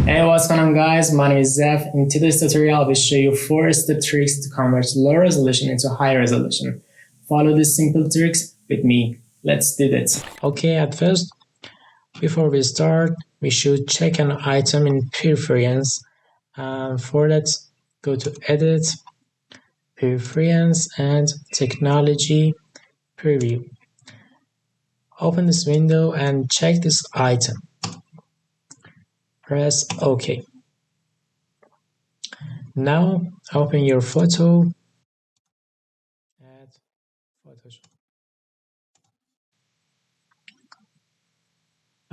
Hey, what's going on guys? My name is Zeph. In today's tutorial, I will show you 4-step tricks to convert low resolution into high resolution. Follow these simple tricks with me. Let's do this. Okay, at first, before we start, we should check an item in preference. For that, go to Edit, Preference, and Technology Preview. Open this window and check this item. Press OK. Now open your photo. Add Photoshop.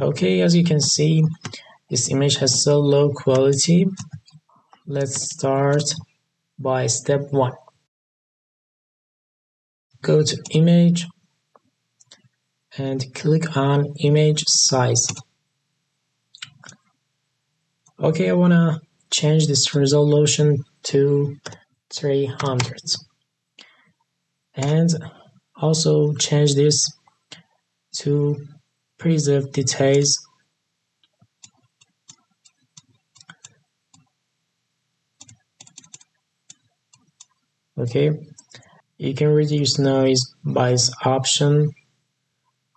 Okay, as you can see, this image has so low quality. Let's start by step 1. Go to Image and click on Image Size. Okay, I want to change this resolution to 300 and also change this to preserve details. Okay, you can reduce noise by this option.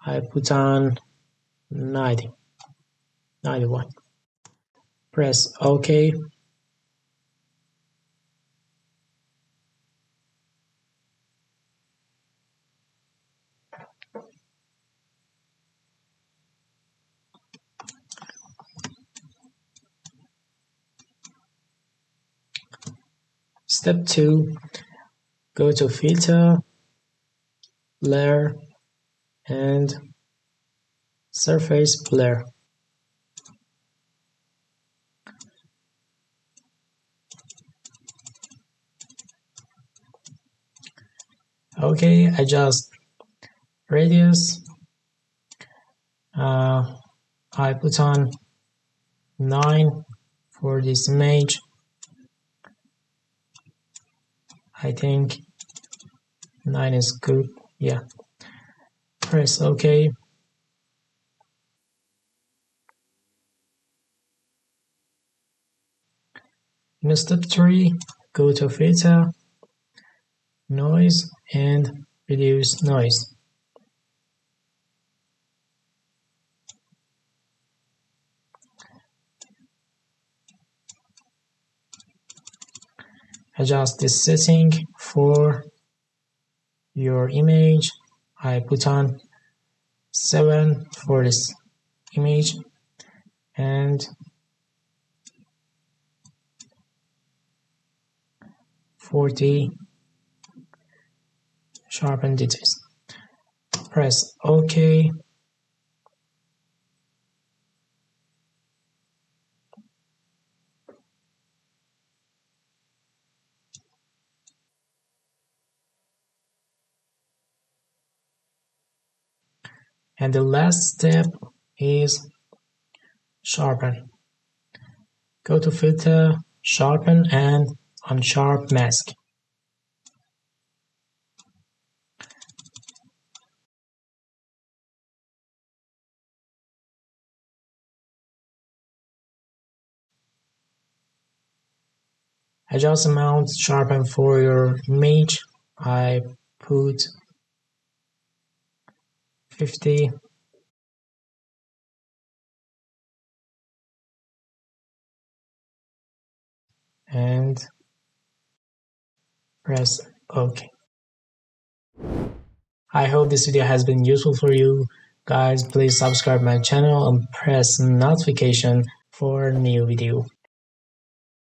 I put on 91. Press OK. Step 2, go to Filter, Blur, and Surface Blur. Okay, adjust radius. I put on 9 for this image. I think 9 is good. Yeah. Press OK. In step 3, go to Filter, Noise, and Reduce Noise. Adjust this setting for your image. I put on 7 for this image and 40 sharpen details. Press OK. And the last step is sharpen. Go to Filter, Sharpen, and Unsharp Mask. Adjust amount sharpen for your image. I put 50. And press OK. I hope this video has been useful for you. Guys, please subscribe my channel and press notification for new video.